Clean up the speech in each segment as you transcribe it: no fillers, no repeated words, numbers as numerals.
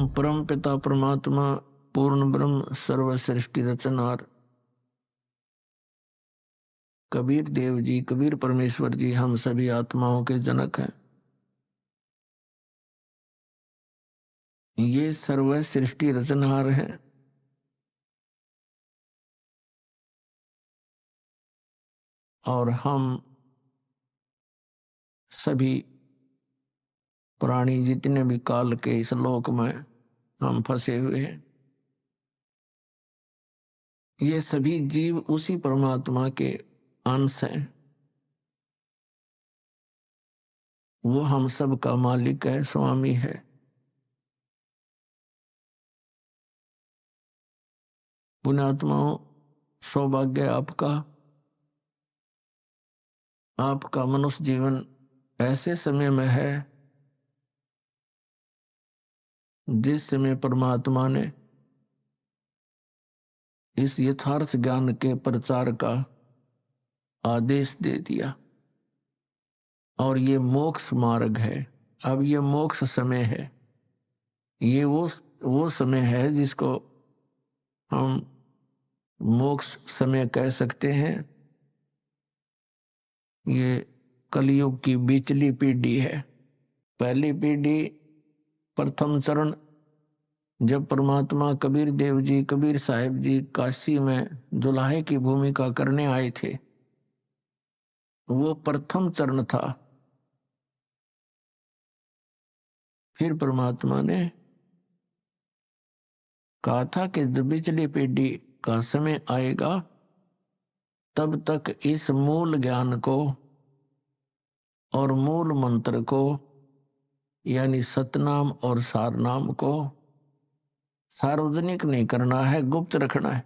परम पिता परमात्मा पूर्ण ब्रह्म सर्व सृष्टि रचनहार कबीर देव जी, कबीर परमेश्वर जी हम सभी आत्माओं के जनक हैं। ये सर्व सृष्टि रचनहार हैं। और हम सभी प्राणी जितने भी काल के इस लोक में हम फंसे हुए हैं, ये सभी जीव उसी परमात्मा के अंश हैं। वो हम सब का मालिक है, स्वामी है। पुण्यात्माओं, सौभाग्य आपका मनुष्य जीवन ऐसे समय में है जिस समय परमात्मा ने इस यथार्थ ज्ञान के प्रचार का आदेश दे दिया। और ये मोक्ष मार्ग है। अब ये मोक्ष समय है। ये वो समय है जिसको हम मोक्ष समय कह सकते हैं। ये कलयुग की बीचली पीढ़ी है। पहली पीढ़ी, प्रथम चरण, जब परमात्मा कबीर देव जी, कबीर साहिब जी काशी में जुलाहे की भूमिका करने आए थे, वो प्रथम चरण था। फिर परमात्मा ने कहा था कि जब पिछली पीढ़ी का समय आएगा तब तक इस मूल ज्ञान को और मूल मंत्र को यानी सतनाम और सारनाम को सार्वजनिक नहीं करना है, गुप्त रखना है।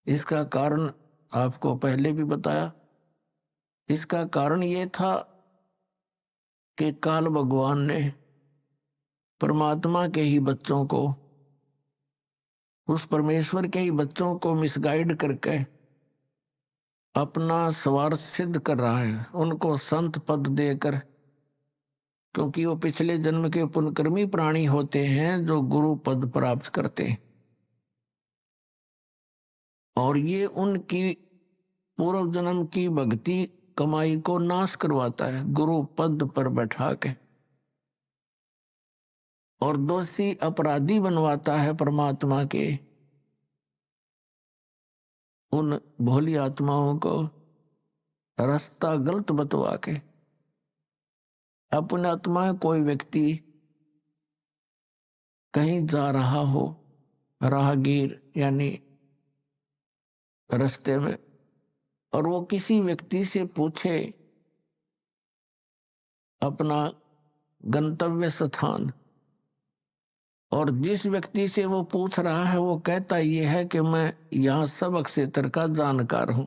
इसका कारण आपको पहले भी बताया। इसका कारण ये था कि काल भगवान ने परमात्मा के ही बच्चों को, उस परमेश्वर के ही बच्चों को मिसगाइड करके अपना स्वार्थ सिद्ध कर रहा है, उनको संत पद देकर। क्योंकि वो पिछले जन्म के पुण्यकर्मी प्राणी होते हैं जो गुरु पद प्राप्त करते हैं, और ये उनकी पूर्व जन्म की भक्ति कमाई को नाश करवाता है गुरु पद पर बैठा के, और दोषी अपराधी बनवाता है परमात्मा के उन भोली आत्माओं को रास्ता गलत बतवा के। अपने आत्मा कोई व्यक्ति कहीं जा रहा हो, राहगीर यानी रास्ते में, और वो किसी व्यक्ति से पूछे अपना गंतव्य स्थान, और जिस व्यक्ति से वो पूछ रहा है वो कहता ये है कि मैं यहाँ सबक क्षेत्र का जानकार हूं,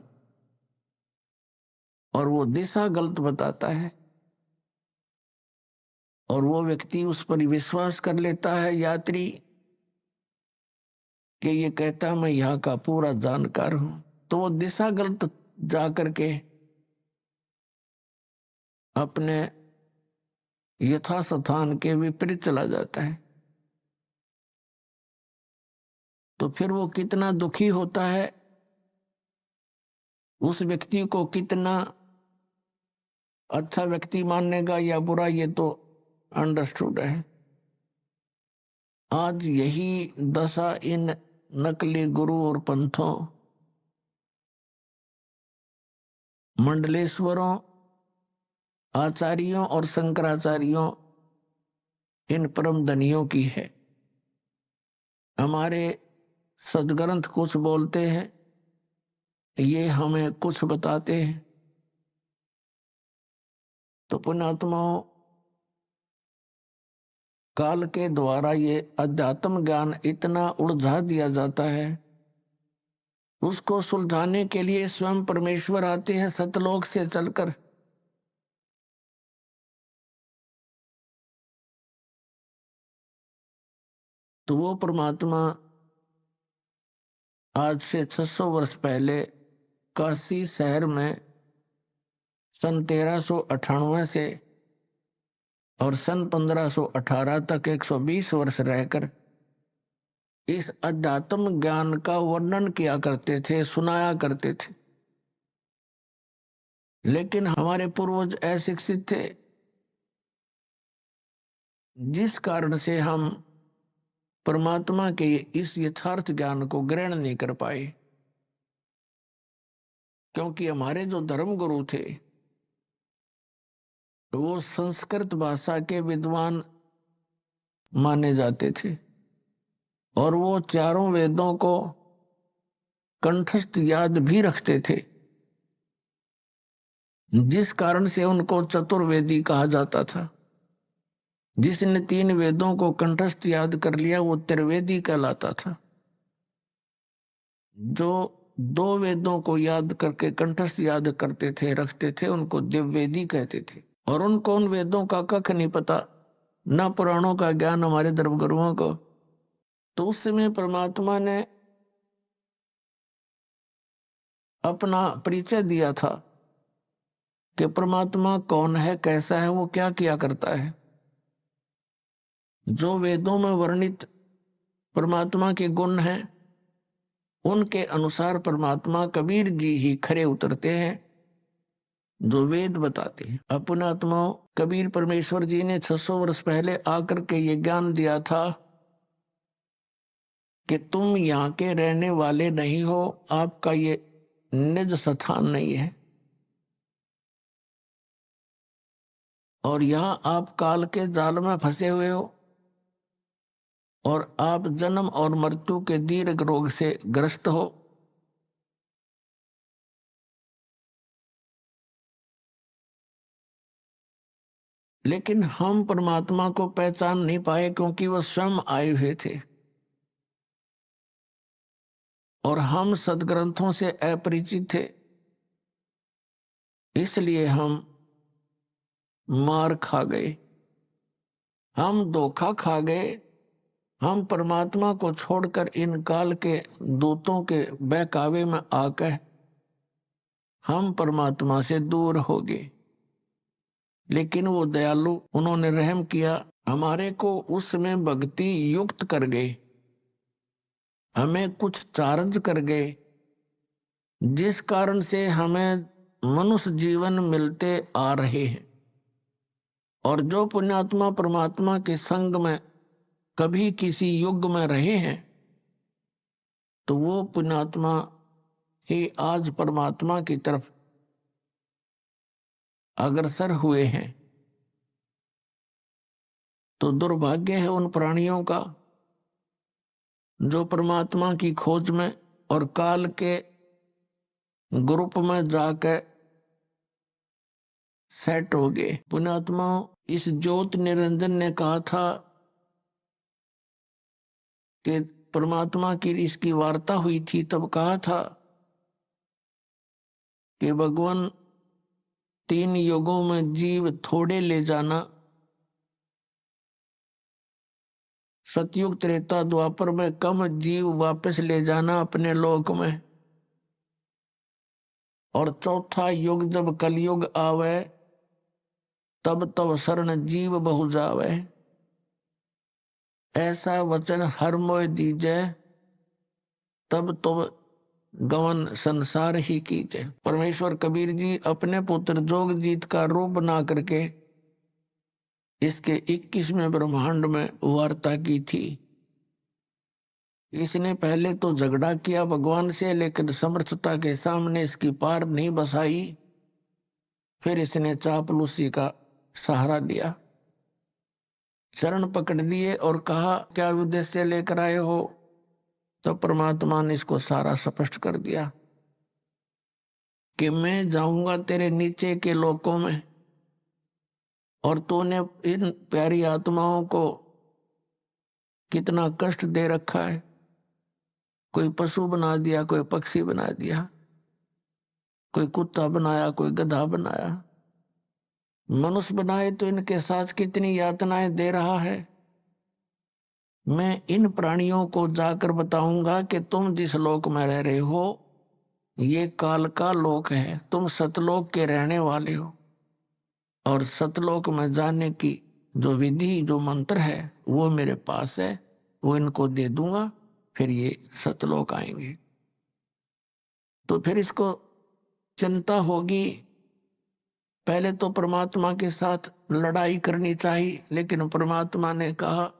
और वो दिशा गलत बताता है, और वो व्यक्ति उस पर विश्वास कर लेता है, यात्री, कि ये कहता मैं यहाँ का पूरा जानकार हूं, तो वो दिशा गलत जा करके अपने यथास्थान के विपरीत चला जाता है। तो फिर वो कितना दुखी होता है, उस व्यक्ति को कितना अच्छा व्यक्ति मानेगा या बुरा, ये तो अंडरस्टूड है। आज यही दशा इन नकली गुरु और पंथों, मंडलेश्वरों, आचार्यों और शंकराचार्यों, इन परम धनियों की है। हमारे सदग्रंथ कुछ बोलते हैं, ये हमें कुछ बताते हैं। तो पुण्यात्माओं, काल के द्वारा ये अध्यात्म ज्ञान इतना उलझा दिया जाता है, उसको सुलझाने के लिए स्वयं परमेश्वर आते हैं सतलोक से चलकर। तो वो परमात्मा आज से 600 वर्ष पहले काशी शहर में सन 1398 से और सन 1518 तक 120 वर्ष रहकर इस अध्यात्म ज्ञान का वर्णन किया करते थे, सुनाया करते थे। लेकिन हमारे पूर्वज अशिक्षित थे, जिस कारण से हम परमात्मा के इस यथार्थ ज्ञान को ग्रहण नहीं कर पाए। क्योंकि हमारे जो धर्म गुरु थे वो संस्कृत भाषा के विद्वान माने जाते थे और वो चारों वेदों को कंठस्थ याद भी रखते थे, जिस कारण से उनको चतुर्वेदी कहा जाता था। जिसने 3 वेदों को कंठस्थ याद कर लिया वो त्रिवेदी कहलाता था। जो 2 वेदों को याद करके कंठस्थ याद करते थे, रखते थे, उनको दिव्यवेदी कहते थे। और उनको उन वेदों का कख नहीं पता, ना पुराणों का ज्ञान हमारे धर्मगुरुओं को। तो उस समय परमात्मा ने अपना परिचय दिया था कि परमात्मा कौन है, कैसा है, वो क्या किया करता है। जो वेदों में वर्णित परमात्मा के गुण हैं उनके अनुसार परमात्मा कबीर जी ही खरे उतरते हैं, जो वेद बताते हैं। अपना आत्मा कबीर परमेश्वर जी ने 600 वर्ष पहले आकर के ये ज्ञान दिया था कि तुम यहाँ के रहने वाले नहीं हो, आपका ये निज स्थान नहीं है और यहाँ आप काल के जाल में फंसे हुए हो और आप जन्म और मृत्यु के दीर्घ रोग से ग्रस्त हो। लेकिन हम परमात्मा को पहचान नहीं पाए क्योंकि वह स्वयं आए हुए थे और हम सदग्रंथों से अपरिचित थे। इसलिए हम मार खा गए, हम धोखा खा गए। हम परमात्मा को छोड़कर इन काल के दूतों के बहकावे में आकर हम परमात्मा से दूर हो गए। लेकिन वो दयालु, उन्होंने रहम किया, हमारे को उसमें भक्ति युक्त कर गए, हमें कुछ चार्ज कर गए, जिस कारण से हमें मनुष्य जीवन मिलते आ रहे हैं। और जो पुण्यात्मा परमात्मा के संग में कभी किसी युग में रहे हैं तो वो पुण्यात्मा ही आज परमात्मा की तरफ अग्रसर हुए हैं। तो दुर्भाग्य है उन प्राणियों का जो परमात्मा की खोज में और काल के ग्रुप में जाकर सेट हो गए। पुण्यात्मा इस ज्योत निरंजन ने कहा था कि परमात्मा की इसकी वार्ता हुई थी, तब कहा था कि भगवान 3 युगों में जीव थोड़े ले जाना, सतयुग त्रेता द्वापर में कम जीव वापस ले जाना अपने लोक में, और चौथा युग जब कलयुग आवे तब तब शरण जीव बहु जावे। ऐसा वचन हर मोय दीजे तब तो गवन संसार ही कीजे। परमेश्वर कबीर जी अपने पुत्र जोगजीत का रूप बना करके इसके 21वें ब्रह्मांड में वार्ता की थी। इसने पहले तो झगड़ा किया भगवान से, लेकिन समर्थता के सामने इसकी पार नहीं बसाई। फिर इसने चापलूसी का सहारा दिया, चरण पकड़ दिए और कहा क्या उद्देश्य लेकर आए हो। तो परमात्मा ने इसको सारा स्पष्ट कर दिया कि मैं जाऊंगा तेरे नीचे के लोकों में और तूने इन प्यारी आत्माओं को कितना कष्ट दे रखा है। कोई पशु बना दिया, कोई पक्षी बना दिया, कोई कुत्ता बनाया, कोई गधा बनाया, मनुष्य बनाए तो इनके साथ कितनी यातनाएं दे रहा है। मैं इन प्राणियों को जाकर बताऊंगा कि तुम जिस लोक में रह रहे हो ये काल का लोक है, तुम सतलोक के रहने वाले हो और सतलोक में जाने की जो विधि जो मंत्र है वो मेरे पास है, वो इनको दे दूंगा, फिर ये सतलोक आएंगे। तो फिर इसको चिंता होगी, पहले तो परमात्मा के साथ लड़ाई करनी चाहिए, लेकिन परमात्मा ने कहा,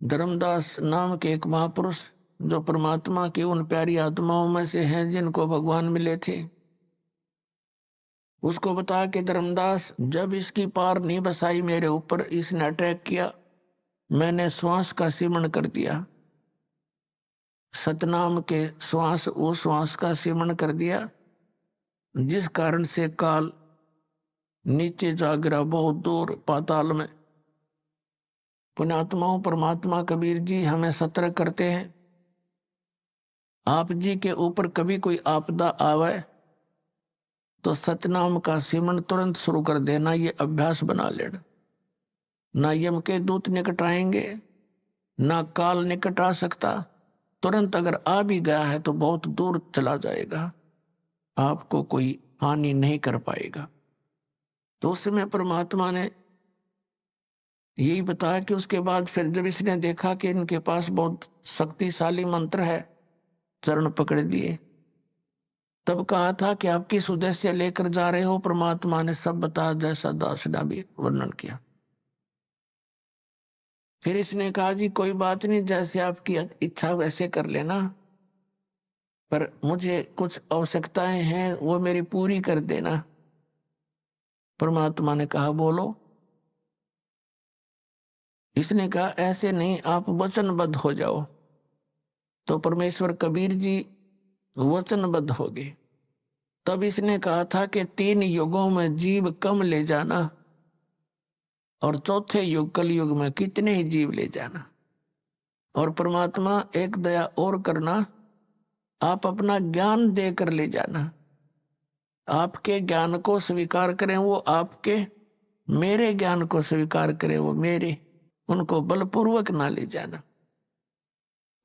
धर्मदास नाम के एक महापुरुष जो परमात्मा की उन प्यारी आत्माओं में से हैं जिनको भगवान मिले थे, उसको बता के, धर्मदास जब इसकी पार नहीं बसाई मेरे ऊपर, इसने अटैक किया, मैंने श्वास का सेवन कर दिया, सतनाम के श्वास, वो श्वास का सेवन कर दिया, जिस कारण से काल नीचे जा गिरा बहुत दूर पाताल में। पुण्यात्माओं, परमात्मा कबीर जी हमें सतर्क करते हैं, आप जी के ऊपर कभी कोई आपदा आवे तो सतनाम का सेवन तुरंत शुरू कर देना, ये अभ्यास बना लेना। ना यम के दूत निकट आएंगे, ना काल निकट आ सकता, तुरंत अगर आ भी गया है तो बहुत दूर चला जाएगा, आपको कोई हानि नहीं कर पाएगा। तो उस समय परमात्मा ने यही बताया कि उसके बाद फिर जब इसने देखा कि इनके पास बहुत शक्तिशाली मंत्र है, चरण पकड़ दिए, तब कहा था कि आप किस उद्देश्य लेकर जा रहे हो, परमात्मा ने सब बताया, जैसा दास ने भी वर्णन किया। फिर इसने कहा, जी कोई बात नहीं, जैसे आपकी इच्छा वैसे कर लेना, पर मुझे कुछ आवश्यकताएं हैं, वो मेरी पूरी कर देना। परमात्मा ने कहा, बोलो। इसने कहा, ऐसे नहीं, आप वचनबद्ध हो जाओ। तो परमेश्वर कबीर जी वचनबद्ध हो गए। तब इसने कहा था कि 3 युगों में जीव कम ले जाना, और चौथे युग कलयुग में कितने ही जीव ले जाना। और परमात्मा एक दया और करना, आप अपना ज्ञान देकर ले जाना, आपके ज्ञान को स्वीकार करें वो आपके, मेरे ज्ञान को स्वीकार करें वो मेरे, उनको बलपूर्वक ना ले जाना।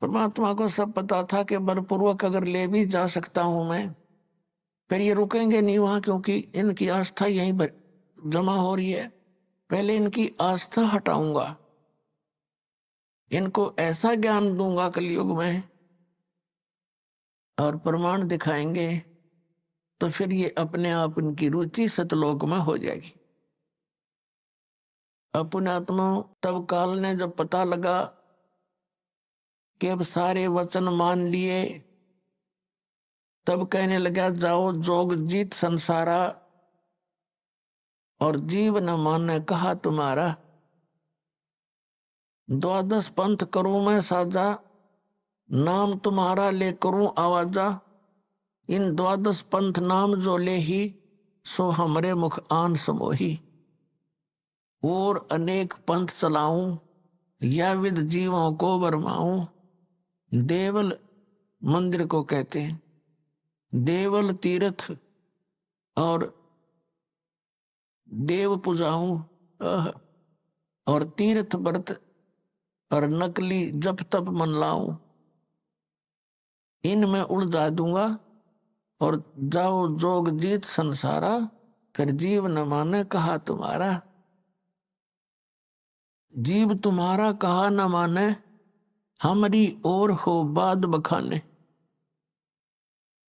परमात्मा को सब पता था कि बलपूर्वक अगर ले भी जा सकता हूं मैं, फिर ये रुकेंगे नहीं वहां, क्योंकि इनकी आस्था यहीं जमा हो रही है। पहले इनकी आस्था हटाऊंगा, इनको ऐसा ज्ञान दूंगा कलयुग में और प्रमाण दिखाएंगे, तो फिर ये अपने आप इनकी रुचि सतलोक में हो जाएगी। अपने आत्मा, तब काल ने जब पता लगा कि अब सारे वचन मान लिए, तब कहने लगा, जाओ जोग जीत संसारा, और जीव न माने कहा तुम्हारा, 12 पंथ करूं मैं साजा, नाम तुम्हारा ले करूं आवाजा, इन 12 पंथ नाम जो ले ही, सो हमरे मुख आन समोही। और अनेक पंथ चलाऊं, या विद जीवों को बरमाऊं। देवल मंदिर को कहते हैं, देवल तीर्थ और देव पूजाऊं, और तीर्थ व्रत और नकली जप तप मन लाऊं, इनमें उलझा दूंगा, और जाओ जोग जीत संसारा, फिर जीव न माने कहा तुम्हारा। जीव तुम्हारा कहा न माने, हमारी और हो बाद बखाने।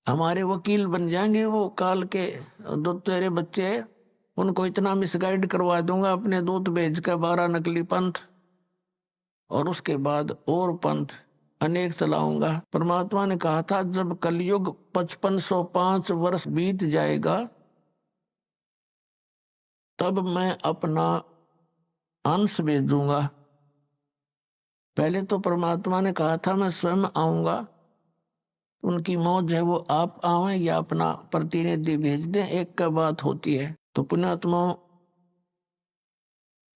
हमारे वकील बन जाएंगे वो काल के, दो तेरे बच्चे, उनको इतना मिसगाइड करवा दूंगा अपने दूत भेज कर 12 नकली पंथ, और उसके बाद और पंथ अनेक चलाऊंगा। परमात्मा ने कहा था, जब कलयुग 5505 वर्ष बीत जाएगा, तब मैं अपना अंश भेजूंगा। पहले तो परमात्मा ने कहा था मैं स्वयं आऊंगा, उनकी मौज है, वो आप आवें या अपना प्रतिनिधि भेज दें, एक का बात होती है। तो पुण्यात्माओं,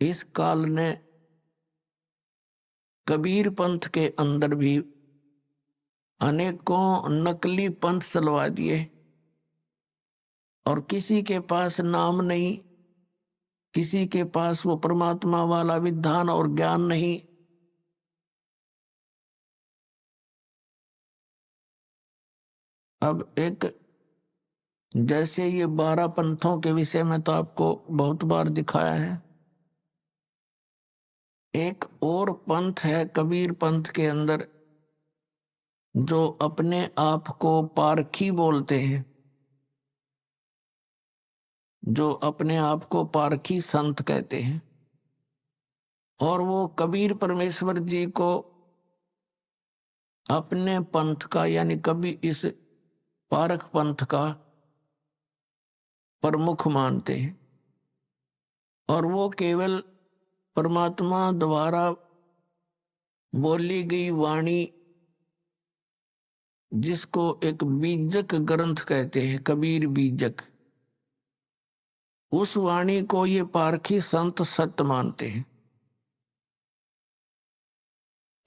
इस काल ने कबीर पंथ के अंदर भी अनेकों नकली पंथ चलवा दिए, और किसी के पास नाम नहीं, किसी के पास वो परमात्मा वाला विधान और ज्ञान नहीं। अब एक जैसे ये 12 पंथों के विषय में तो आपको बहुत बार दिखाया है। एक और पंथ है कबीर पंथ के अंदर, जो अपने आप को पारखी बोलते हैं, जो अपने आप को पारखी संत कहते हैं। और वो कबीर परमेश्वर जी को अपने पंथ का यानी कभी इस पारख पंथ का प्रमुख मानते हैं। और वो केवल परमात्मा द्वारा बोली गई वाणी, जिसको एक बीजक ग्रंथ कहते हैं, कबीर बीजक, उस वाणी को ये पारखी संत सत्य मानते हैं।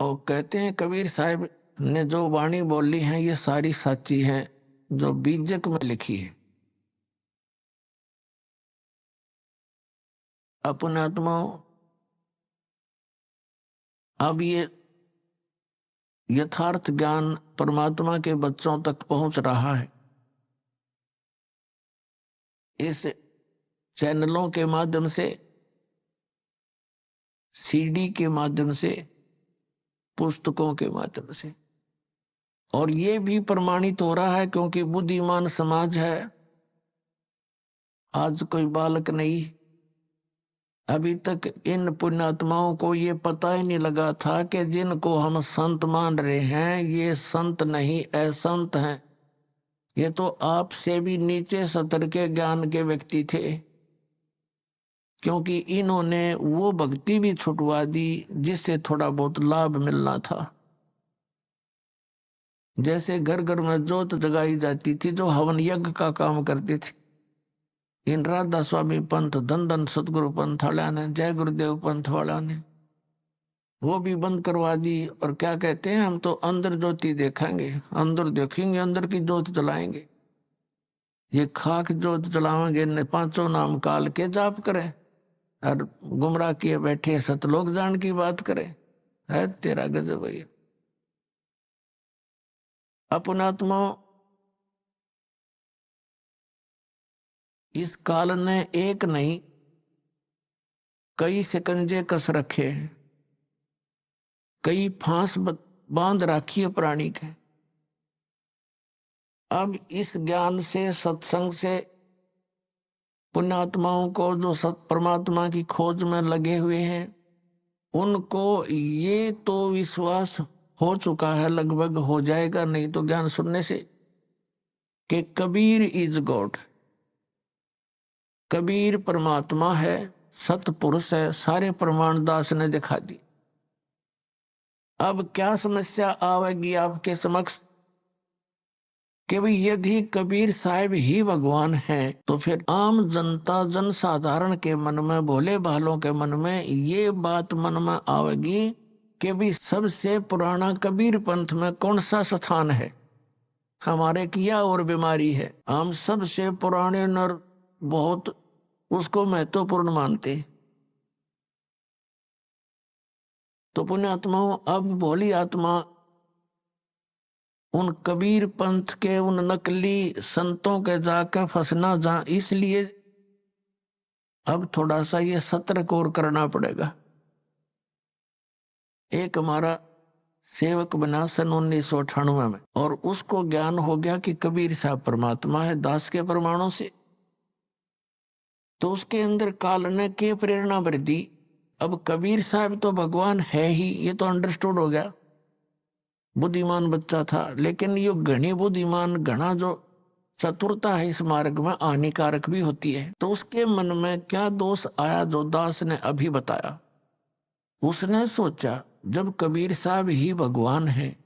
और कहते हैं कबीर साहब ने जो वाणी बोली है ये सारी सच्ची है, जो बीजक में लिखी है। अपने आत्माओं, अब ये यथार्थ ज्ञान परमात्मा के बच्चों तक पहुंच रहा है। इस चैनलों के माध्यम से, सीडी के माध्यम से, पुस्तकों के माध्यम से। और ये भी प्रमाणित हो रहा है क्योंकि बुद्धिमान समाज है। आज कोई बालक नहीं, अभी तक इन पुण्यात्माओं को ये पता ही नहीं लगा था कि जिनको हम संत मान रहे हैं ये संत नहीं असंत हैं। ये तो आपसे भी नीचे स्तर के ज्ञान के व्यक्ति थे, क्योंकि इन्होंने वो भक्ति भी छुटवा दी जिससे थोड़ा बहुत लाभ मिलना था। जैसे घर घर में जोत जगाई जाती थी जो हवन यज्ञ का काम करती थी। इन राधा स्वामी पंथ, धन धन सतगुरु पंथ वाला ने, जय गुरुदेव पंथ वाला ने वो भी बंद करवा दी। और क्या कहते हैं, हम तो अंदर ज्योति देखेंगे, अंदर देखेंगे, अंदर की ज्योत जलाएंगे। ये खाक ज्योत जलावेंगे, ने पांचों नाम काल के जाप करें और गुमराह किए बैठे सतलोक जान की बात करें। है तेरा गजब भैया। अपनात्मा, इस काल ने एक नहीं कई शिकंजे कस रखे हैं, कई फांस बांध राखी है प्राणी के। अब इस ज्ञान से, सत्संग से पुण्यात्माओं को जो सत परमात्मा की खोज में लगे हुए हैं उनको ये तो विश्वास हो चुका है, लगभग हो जाएगा नहीं तो ज्ञान सुनने से, कि कबीर इज गॉड, कबीर परमात्मा है, सतपुरुष है। सारे प्रमाण दास ने दिखा दी। अब क्या समस्या आवेगी आपके समक्ष कि भाई यदि कबीर साहब ही भगवान हैं तो फिर आम जनता, जन साधारण के मन में, भोले भालों के मन में ये बात मन में आवेगी कि भाई सबसे पुराना कबीर पंथ में कौन सा स्थान है, हमारे किया और बीमारी है। हम सबसे पुराने नर बहुत उसको महत्वपूर्ण मानते। तो पुण्य आत्माओं, अब भोली आत्मा उन कबीर पंथ के, उन नकली संतों के जाकर फंसना जा, इसलिए अब थोड़ा सा ये सतर्क और करना पड़ेगा। एक हमारा सेवक बना सन 1998 में, और उसको ज्ञान हो गया कि कबीर साहब परमात्मा है दास के प्रमाणों से। तो उसके अंदर काल ने के प्रेरणा भर दी। अब कबीर साहब तो भगवान है ही, ये तो अंडरस्टूड हो गया। बुद्धिमान बच्चा था, लेकिन ये घनी बुद्धिमान, घना जो चतुरता है इस मार्ग में हानिकारक भी होती है। तो उसके मन में क्या दोष आया जो दास ने अभी बताया। उसने सोचा जब कबीर साहब ही भगवान है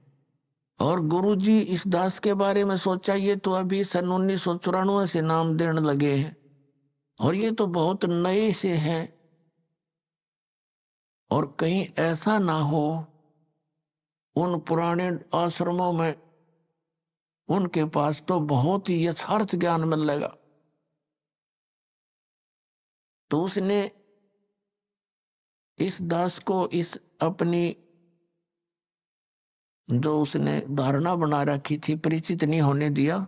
और गुरुजी इस दास के बारे में सोचा, ये तो अभी सन 1994 से नाम देने लगे हैं और ये तो बहुत नए से हैं, और कहीं ऐसा ना हो उन पुराने आश्रमों में उनके पास तो बहुत ही यथार्थ ज्ञान मिलेगा। तो उसने इस दास को इस अपनी जो उसने धारणा बना रखी थी परिचित नहीं होने दिया।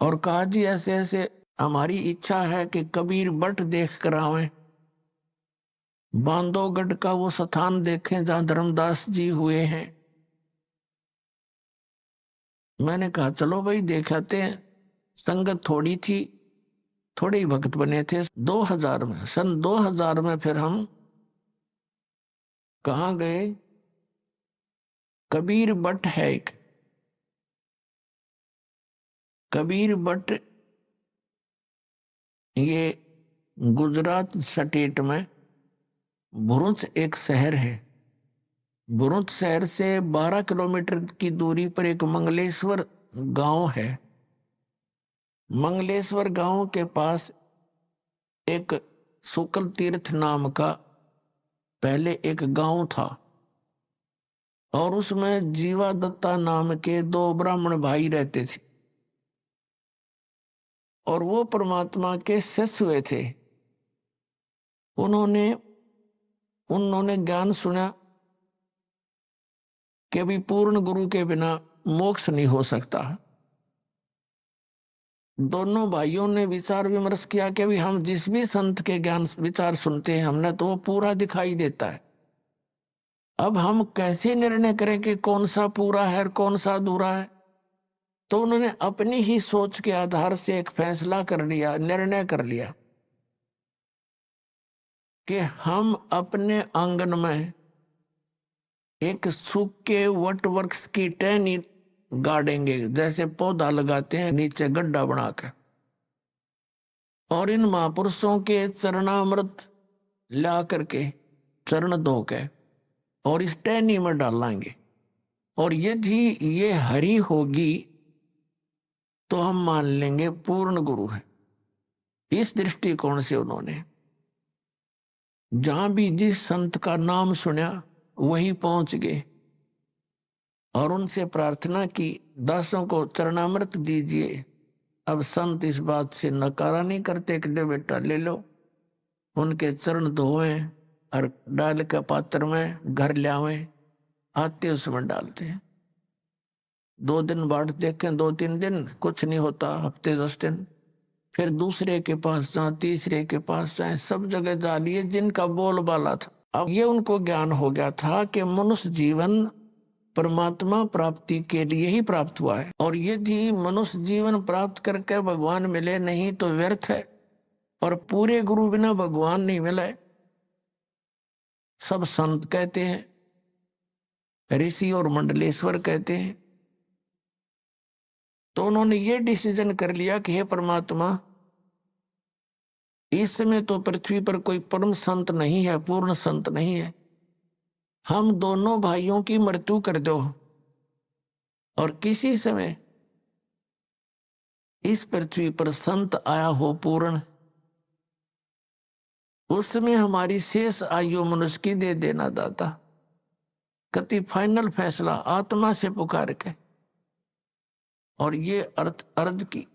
और कहा जी ऐसे ऐसे हमारी इच्छा है कि कबीर बट देख कर आवे, बांधवगढ़ का वो स्थान देखें जहां धर्मदास जी हुए हैं। मैंने कहा चलो भाई देखाते हैं। संगत थोड़ी थी, थोड़े ही भक्त बने थे। 2000 में, सन 2000 में फिर हम कहाँ गए, कबीर बट है एक, कबीर बट ये गुजरात स्टेट में भरूच एक शहर है। भरूच शहर से 12 किलोमीटर की दूरी पर एक मंगलेश्वर गांव है। मंगलेश्वर गांव के पास एक शुक्ल तीर्थ नाम का पहले एक गांव था, और उसमें जीवा दत्ता नाम के 2 ब्राह्मण भाई रहते थे, और वो परमात्मा के शिष्य हुए थे। उन्होंने ज्ञान सुना कि अभी पूर्ण गुरु के बिना मोक्ष नहीं हो सकता। दोनों भाइयों ने विचार विमर्श किया कि अभी हम जिस भी संत के ज्ञान विचार सुनते हैं हमने तो वो पूरा दिखाई देता है, अब हम कैसे निर्णय करें कि कौन सा पूरा है और कौन सा अधूरा है। तो उन्होंने अपनी ही सोच के आधार से एक फैसला कर लिया, निर्णय कर लिया कि हम अपने आंगन में एक सूखे वट वृक्ष की टहनी गाड़ेंगे, जैसे पौधा लगाते हैं नीचे गड्ढा बनाकर, और इन महापुरुषों के चरणामृत ला करके चरण धो के और इस टहनी में डालेंगे, और यदि ये हरी होगी तो हम मान लेंगे पूर्ण गुरु है। इस दृष्टिकोण से उन्होंने जहां भी जिस संत का नाम सुना वहीं पहुंच गए और उनसे प्रार्थना की, दासों को चरणामृत दीजिए। अब संत इस बात से नकारा नहीं करते कि बेटा ले लो, उनके चरण धोए और डाल के पात्र में घर ले आवे, आते उसमें डालते हैं। 2 दिन बाट देखें, 2-3 दिन कुछ नहीं होता, हफ्ते 10 दिन, फिर दूसरे के पास जाए, तीसरे के पास जाए, सब जगह जा लिए जिनका बोलबाला था। अब ये उनको ज्ञान हो गया था कि मनुष्य जीवन परमात्मा प्राप्ति के लिए ही प्राप्त हुआ है, और यदि मनुष्य जीवन प्राप्त करके भगवान मिले नहीं तो व्यर्थ है, और पूरे गुरु बिना भगवान नहीं मिले। सब संत कहते हैं, ऋषि और मंडलेश्वर कहते हैं। तो उन्होंने ये डिसीजन कर लिया कि हे परमात्मा, इस समय तो पृथ्वी पर कोई परम संत नहीं है, पूर्ण संत नहीं है, हम दोनों भाइयों की मृत्यु कर दो, और किसी समय इस पृथ्वी पर संत आया हो पूर्ण, उसमें हमारी शेष आयु मनुष्य की दे देना दाता। कति फाइनल फैसला आत्मा से पुकार के, और ये अर्ज की,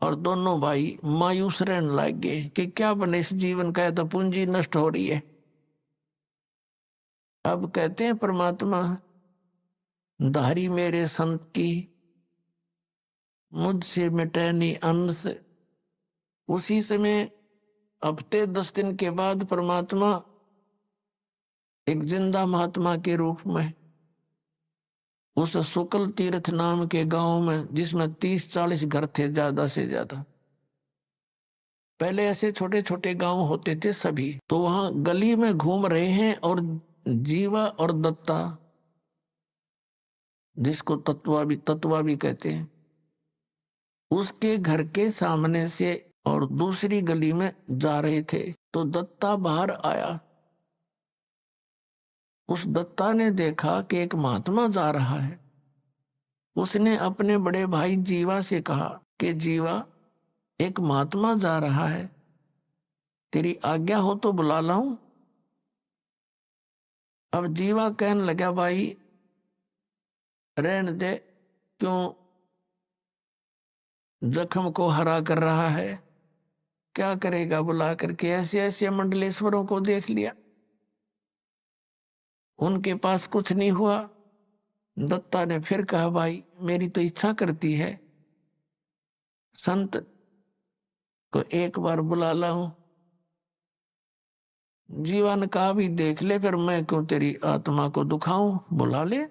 और दोनों भाई मायूस रहने लग गए कि क्या बने इस जीवन का, तो पूंजी नष्ट हो रही है। अब कहते हैं परमात्मा, धारी मेरे संत की मुझसे मिटे नहीं अंश। उसी समय हफ्ते 10 दिन के बाद परमात्मा एक जिंदा महात्मा के रूप में उस शुक्ल तीर्थ नाम के गांव में, जिसमें 30-40 घर थे ज्यादा से ज्यादा, पहले ऐसे छोटे छोटे गांव होते थे सभी, तो वहां गली में घूम रहे हैं, और जीवा और दत्ता, जिसको तत्वा भी कहते हैं, उसके घर के सामने से और दूसरी गली में जा रहे थे। तो दत्ता बाहर आया, उस दत्ता ने देखा कि एक महात्मा जा रहा है। उसने अपने बड़े भाई जीवा से कहा कि जीवा, एक महात्मा जा रहा है, तेरी आज्ञा हो तो बुला लाऊं। अब जीवा कहने लगा, भाई रहने दे, क्यों जख्म को हरा कर रहा है, क्या करेगा बुला करके। ऐसे ऐसे मंडलेश्वरों को देख लिया, उनके पास कुछ नहीं हुआ, दत्ता ने फिर कहा, भाई मेरी तो इच्छा करती है संत को एक बार बुला लाऊं। जीवा ने कहा, भी देख ले, फिर मैं क्यों तेरी आत्मा को दुखाऊं, बुला ले।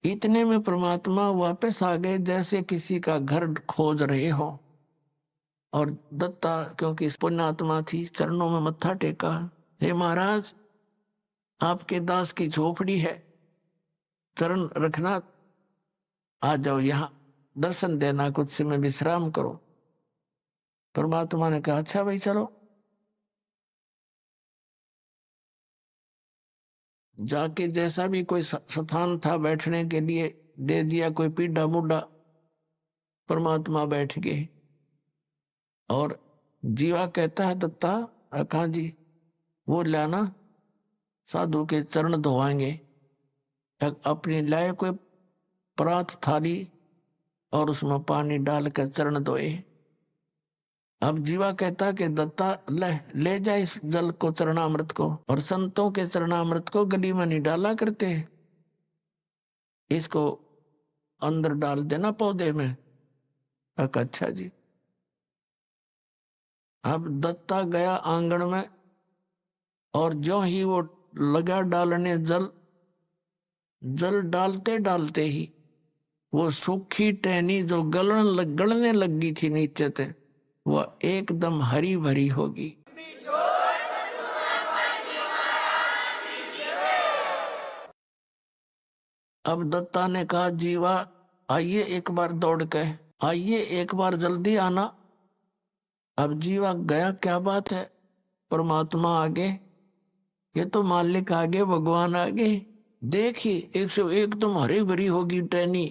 इतने में परमात्मा वापस आ गए, जैसे किसी का घर खोज रहे हो। और दत्ता क्योंकि पुण्यात्मा थी, चरणों में मत्था टेका, हे महाराज आपके दास की झोपड़ी है, चरण रखना, आ जाओ यहां, दर्शन देना, कुछ समय विश्राम करो। परमात्मा ने कहा, अच्छा भाई चलो। जाके जैसा भी कोई स्थान था बैठने के लिए दे दिया, कोई पीढ़ा मुड्ढा, परमात्मा बैठ गए। और जीवा कहता है, दत्ता कहाँ जी, वो लाना, साधु के चरण धोवाएंगे। अपनी लाए कोई परात थाली और उसमें पानी डालकर चरण धोए। अब जीवा कहता कि दत्ता ले जा इस जल को, चरणामृत को, और संतों के चरणामृत को गली में नहीं डाला करते, इसको अंदर डाल देना पौधे में। अच्छा जी। अब दत्ता गया आंगन में, और जो ही वो लगा डालने जल, जल डालते डालते ही वो सूखी टहनी जो गलने लगी थी नीचे से, वह एकदम हरी भरी होगी। अब दत्ता ने कहा, जीवा आइए एक बार दौड़ के, आइए एक बार जल्दी आना। अब जीवा गया, क्या बात है, परमात्मा आगे, ये तो मालिक आगे, भगवान आगे। देखिए 101 एकदम हरी भरी होगी टहनी,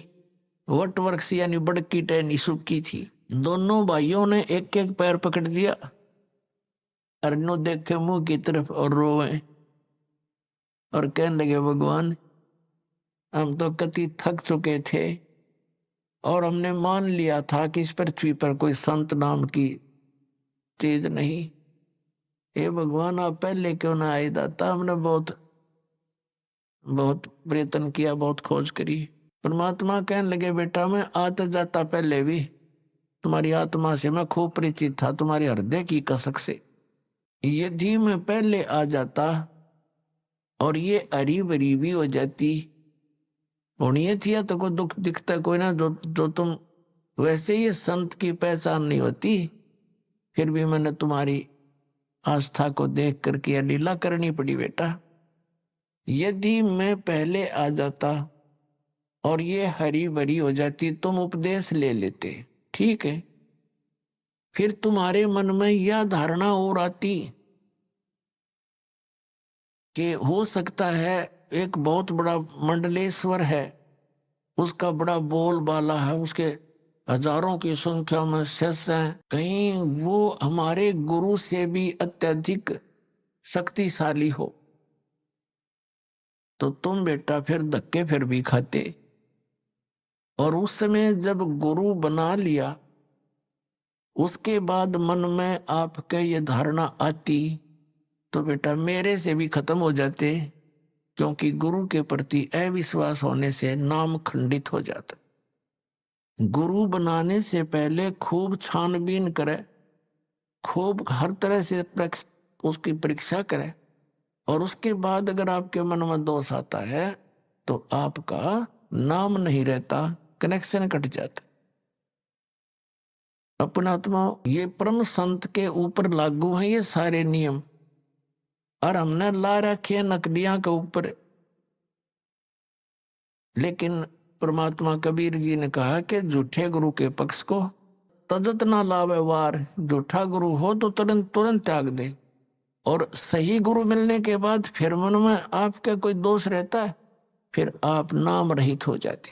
वट वृक्ष यानी बड़की टहनी सूखी थी। दोनों भाइयों ने एक एक पैर पकड़ लिया, अरनो देखे मुंह की तरफ और रोए, और कहने लगे, भगवान हम तो कति थक चुके थे, और हमने मान लिया था कि इस पृथ्वी पर कोई संत नाम की चीज नहीं। हे भगवान आप पहले क्यों ना आए दाता, हमने बहुत बहुत प्रयत्न किया, बहुत खोज करी। परमात्मा कहने लगे, बेटा मैं आता जाता पहले भी तुम्हारी आत्मा से मैं खूब परिचित था, तुम्हारे हृदय की कसक से। यदि मैं पहले आ जाता और ये हरी भरी भी हो जाती, पुण्य थी तो कोई दुख दिखता कोई ना, जो तुम वैसे ही संत की पहचान नहीं होती। फिर भी मैंने तुम्हारी आस्था को देख करके यह लीला करनी पड़ी बेटा। यदि मैं पहले आ जाता और ये हरी भरी हो जाती, तुम उपदेश ले लेते, ठीक है, फिर तुम्हारे मन में यह धारणा और आती कि हो सकता है एक बहुत बड़ा मंडलेश्वर है, उसका बड़ा बोलबाला है, उसके हजारों की संख्या में शिष्य हैं, कहीं वो हमारे गुरु से भी अत्यधिक शक्तिशाली हो, तो तुम बेटा फिर धक्के फिर भी खाते। और उस समय जब गुरु बना लिया, उसके बाद मन में आपके ये धारणा आती, तो बेटा मेरे से भी खत्म हो जाते, क्योंकि गुरु के प्रति अविश्वास होने से नाम खंडित हो जाता। गुरु बनाने से पहले खूब छानबीन करे, खूब हर तरह से उसकी परीक्षा करे, और उसके बाद अगर आपके मन में दोष आता है तो आपका नाम नहीं रहता, कनेक्शन कट जाता। अपनात्मा ये परम संत के ऊपर लागू है ये सारे नियम, और हमने ला रखे नकलियां के ऊपर। लेकिन परमात्मा कबीर जी ने कहा कि झूठे गुरु के पक्ष को तजत ना लावे वार, झूठा गुरु हो तो तुरंत तुरंत त्याग दे। और सही गुरु मिलने के बाद फिर मन में आपका कोई दोष रहता है, फिर आप नाम रहित हो जाते।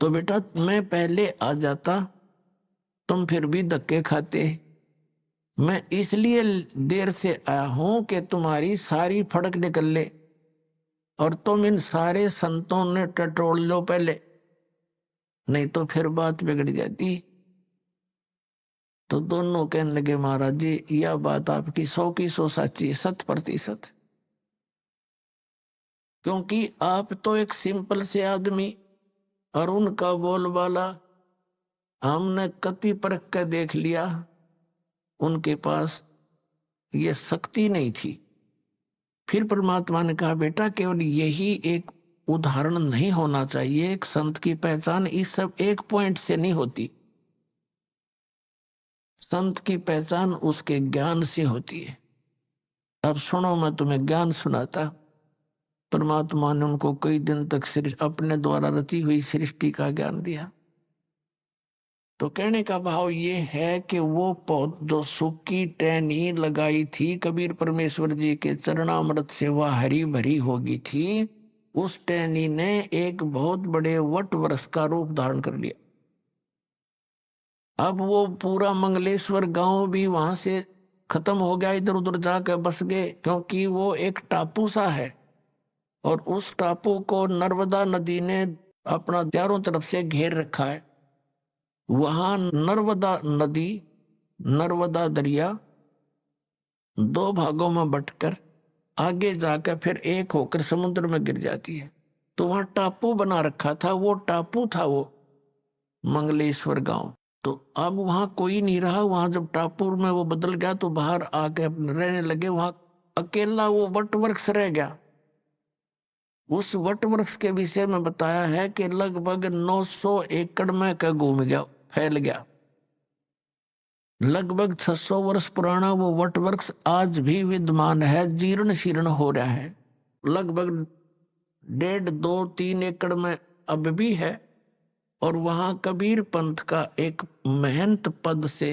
तो बेटा मैं पहले आ जाता, तुम फिर भी धक्के खाते। मैं इसलिए देर से आया हूं कि तुम्हारी सारी फड़क निकल ले, और तुम इन सारे संतों ने टटोल लो पहले, नहीं तो फिर बात बिगड़ जाती। तो दोनों कहने लगे, महाराज जी यह बात आपकी 100 की 100 सच्ची, 100%। क्योंकि आप तो एक सिंपल से आदमी और उनका बोलबाला हमने कति परख कर देख लिया, उनके पास ये शक्ति नहीं थी। फिर परमात्मा ने कहा बेटा केवल यही एक उदाहरण नहीं होना चाहिए, एक संत की पहचान इस सब एक पॉइंट से नहीं होती। संत की पहचान उसके ज्ञान से होती है। अब सुनो, मैं तुम्हें ज्ञान सुनाता। परमात्मा ने उनको कई दिन तक अपने द्वारा रची हुई सृष्टि का ज्ञान दिया। तो कहने का भाव ये है कि वो जो सूखी टहनी लगाई थी कबीर परमेश्वर जी के चरणामृत से वह हरी भरी होगी थी, उस टहनी ने एक बहुत बड़े वट वृक्ष का रूप धारण कर लिया। अब वो पूरा मंगलेश्वर गांव भी वहां से खत्म हो गया, इधर उधर जाकर बस गए, क्योंकि वो एक टापू सा है और उस टापू को नर्मदा नदी ने अपना चारों तरफ से घेर रखा है। वहां नर्मदा नदी, नर्मदा दरिया दो भागों में बंटकर आगे जाकर फिर एक होकर समुद्र में गिर जाती है। तो वहां टापू बना रखा था, वो टापू था वो मंगलेश्वर गांव। तो अब वहां कोई नहीं रहा। वहां जब टापू में वो बदल गया तो बाहर आके अपने रहने लगे। वहां अकेला वो वट वृक्ष रह गया। उस वट वृक्ष के विषय में बताया है कि लगभग 900 एकड़ में का घूम गया, फैल गया। लगभग 600 वर्ष पुराना वो वट वृक्ष आज भी विद्यमान है, जीर्ण शीर्ण हो रहा है। लगभग 1.5, 2, 3 एकड़ में अब भी है। और वहां कबीर पंथ का एक महंत पद से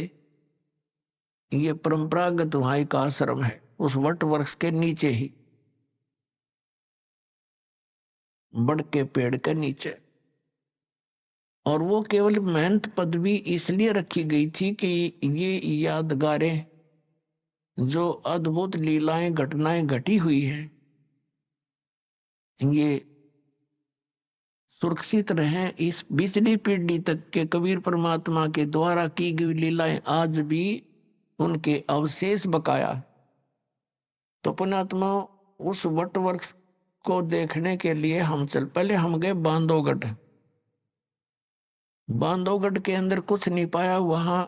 ये परंपरागत वहां एक आश्रम है, उस वट वृक्ष के नीचे ही, बड़ के पेड़ के नीचे। और वो केवल महंत पदवी इसलिए रखी गई थी कि ये यादगारें, जो अद्भुत लीलाएं घटनाएं घटी हुई हैं, ये सुरक्षित रहें। इस पिछली पीढ़ी तक के कबीर परमात्मा के द्वारा की गई लीलाएं आज भी उनके अवशेष बकाया। तो पुण्यात्मा, उस वट वृक्ष को देखने के लिए पहले हम गए बांधवगढ़। बांधवगढ़ के अंदर कुछ नहीं पाया। वहां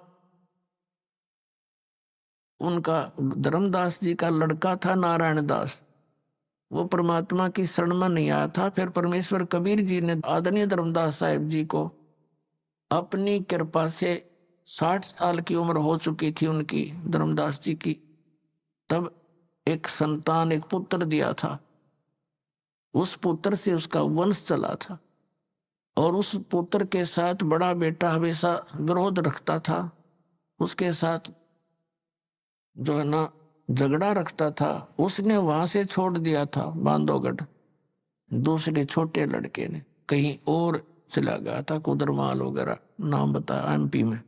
उनका धर्मदास जी का लड़का था नारायण दास, वो परमात्मा की शरण में नहीं आया था। फिर परमेश्वर कबीर जी ने आदरणीय धर्मदास साहिब जी को अपनी कृपा से 60 साल की उम्र हो चुकी थी उनकी, धर्मदास जी की, तब एक संतान, एक पुत्र दिया था। उस पुत्र से उसका वंश चला था और उस पुत्र के साथ बड़ा बेटा हमेशा विरोध रखता था, उसके साथ जो है ना झगड़ा रखता था। उसने वहां से छोड़ दिया था बांधवगढ़। दूसरे छोटे लड़के ने कहीं और चला गया था, कुदरमाल वगैरह नाम बताया, एमपी में।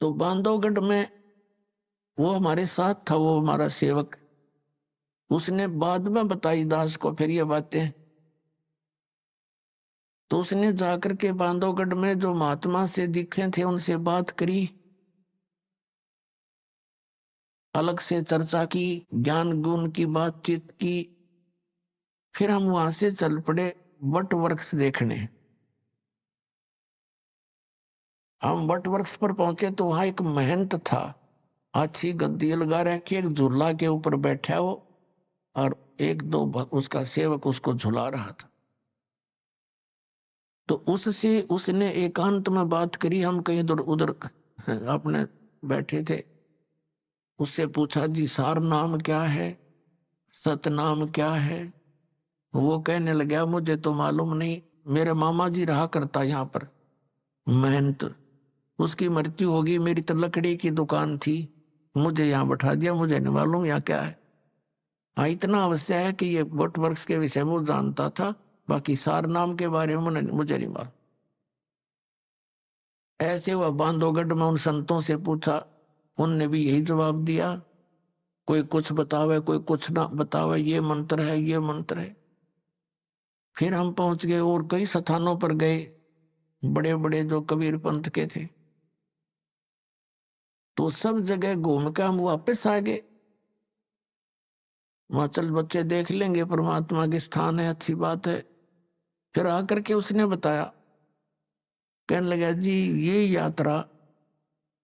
तो बांधवगढ़ में वो हमारे साथ था, वो हमारा सेवक। उसने बाद में बताई दास को फिर ये बातें। तो उसने जाकर के बांधवगढ़ में जो महात्मा से दिखे थे उनसे बात करी, अलग से चर्चा की, ज्ञान गुण की बातचीत की। फिर हम वहां से चल पड़े वट वृक्ष देखने। हम वट वृक्ष पर पहुंचे तो वहां एक महंत था, अच्छी गद्दी लगा रखी, एक झूला के ऊपर बैठा वो, और एक दो उसका सेवक उसको झुला रहा था। तो उससे उसने एकांत में बात करी। हम कहीं इधर उधर अपने बैठे थे। उससे पूछा जी सार नाम क्या है, सतनाम क्या है। वो कहने लगा मुझे तो मालूम नहीं, मेरे मामा जी रहा करता यहाँ पर महंत, उसकी मृत्यु होगी, मेरी तो लकड़ी की दुकान थी, मुझे यहाँ बैठा दिया, मुझे नहीं मालूम यहाँ क्या है। हाँ, इतना अवश्य है कि ये वट वृक्ष के विषय में वो जानता था, बाकी सार नाम के बारे में मुझे नहीं मालूम। ऐसे हुआ बांधवगढ़ में उन संतों से पूछा, उनने भी यही जवाब दिया, कोई कुछ बतावे कोई कुछ ना बतावे, ये मंत्र है ये मंत्र है। फिर हम पहुंच गए और कई स्थानों पर गए, बड़े बड़े जो कबीर पंथ के थे। तो सब जगह घूम के हम वापस आ गए। वहाँ चल बच्चे देख लेंगे, परमात्मा के स्थान है, अच्छी बात है। फिर आकर के उसने बताया, कहने लगा जी ये यात्रा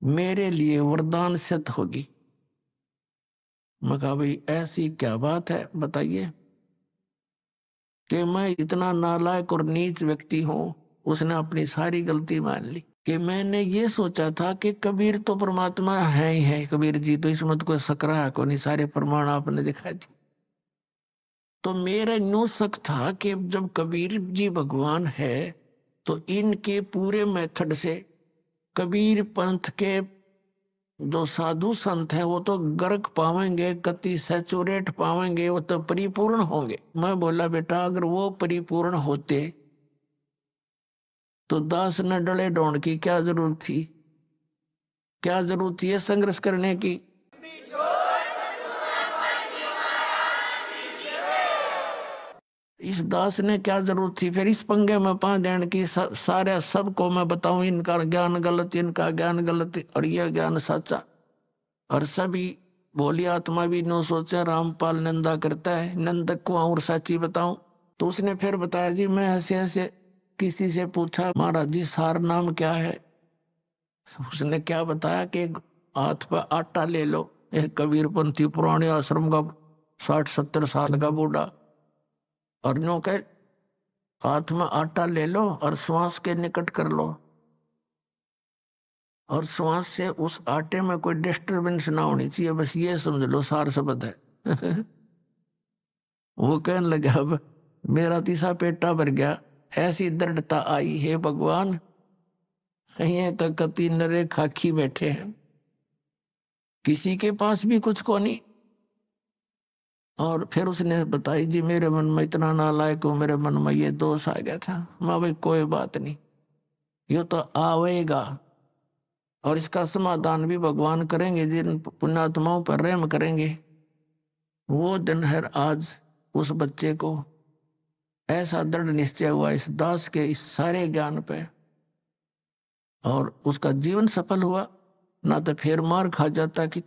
मेरे लिए वरदान सिद्ध होगी। मैं कहा भाई ऐसी क्या बात है, बताइए। कि मैं इतना नालायक और नीच व्यक्ति हूं। उसने अपनी सारी गलती मान ली कि मैंने ये सोचा था कि कबीर तो परमात्मा है ही है, कबीर जी तो इसमें तो कोई सकरा है को नहीं, सारे प्रमाण आपने दिखा दी। तो मेरा यूं शक था कि जब कबीर जी भगवान है तो इनके पूरे मेथड से कबीर पंथ के जो साधु संत हैं वो तो गर्क पावेंगे, गति सैचुरेट पावेंगे, वो तो परिपूर्ण होंगे। मैं बोला बेटा अगर वो परिपूर्ण होते तो दास न डले ढोंड की क्या जरूरत थी, क्या जरूरत थी संघर्ष करने की। इस दास ने क्या जरूरत थी फिर इस पंगे में पा देने की। सारे सबको मैं बताऊं इनका ज्ञान गलत, इनका ज्ञान गलत और यह ज्ञान सच्चा। और सभी भोली आत्मा भी नो सोचे, रामपाल निंदा करता है, नंदक को और सच्ची बताऊं। तो उसने फिर बताया जी मैं ऐसे ऐसे किसी से पूछा महाराज जी सार नाम क्या है। उसने क्या बताया कि हाथ पर आटा ले लो, एक कबीरपंथी पुराने आश्रम का 60-70 साल का बूढ़ा, और नो कह हाथ में आटा ले लो और श्वास के निकट कर लो, और श्वास से उस आटे में कोई डिस्टरबेंस ना होनी चाहिए, बस ये समझ लो सार शब्द है। वो कहने लगा अब मेरा तीसरा पेटा भर गया, ऐसी दृढ़ता आई है भगवान, ये तो कति नरे खाकी बैठे हैं, किसी के पास भी कुछ को नहीं। और फिर उसने बताई जी मेरे मन में इतना नालायक हूं, मेरे मन में ये दोष आ गया था। माँ भाई कोई बात नहीं, ये तो आवेगा और इसका समाधान भी भगवान करेंगे, जिन पुण्यात्माओं पर रहम करेंगे। वो दिन है आज उस बच्चे को ऐसा दृढ़ निश्चय हुआ इस दास के इस सारे ज्ञान पे, और उसका जीवन सफल हुआ, ना तो फिर मार खा जाता कि